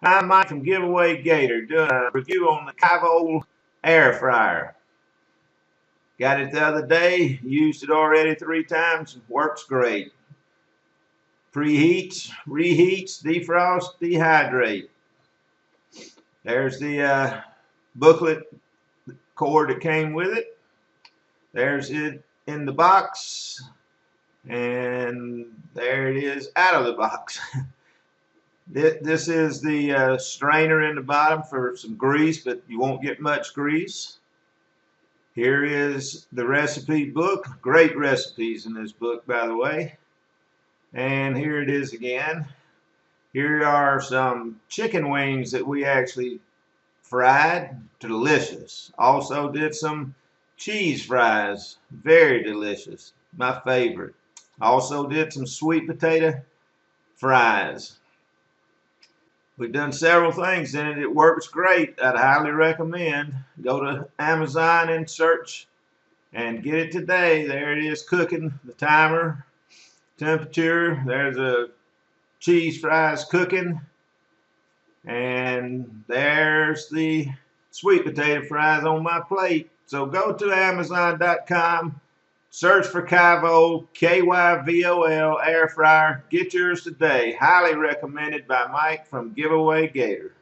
Hi, I'm Mike from Giveaway Gator doing a review on the Kyvol air fryer. Got it the other day, used it already 3 times, works great. Preheats, reheats, defrost, dehydrate. There's the booklet cord that came with it. There's it in the box, and there it is out of the box. This is the strainer in the bottom for some grease, but you won't get much grease. Here is the recipe book. Great recipes in this book, by the way. And here it is again. Here are some chicken wings that we actually fried. Delicious. Also did some cheese fries. Very delicious. My favorite. Also did some sweet potato fries. We've done several things in it. It works great. I'd highly recommend. Go to Amazon and search and get it today. There it is cooking. The timer, temperature. There's a cheese fries cooking. And there's the sweet potato fries on my plate. So go to Amazon.com. Search for Kyvol, Kyvol air fryer. Get yours today. Highly recommended by Mike from Giveaway Gator.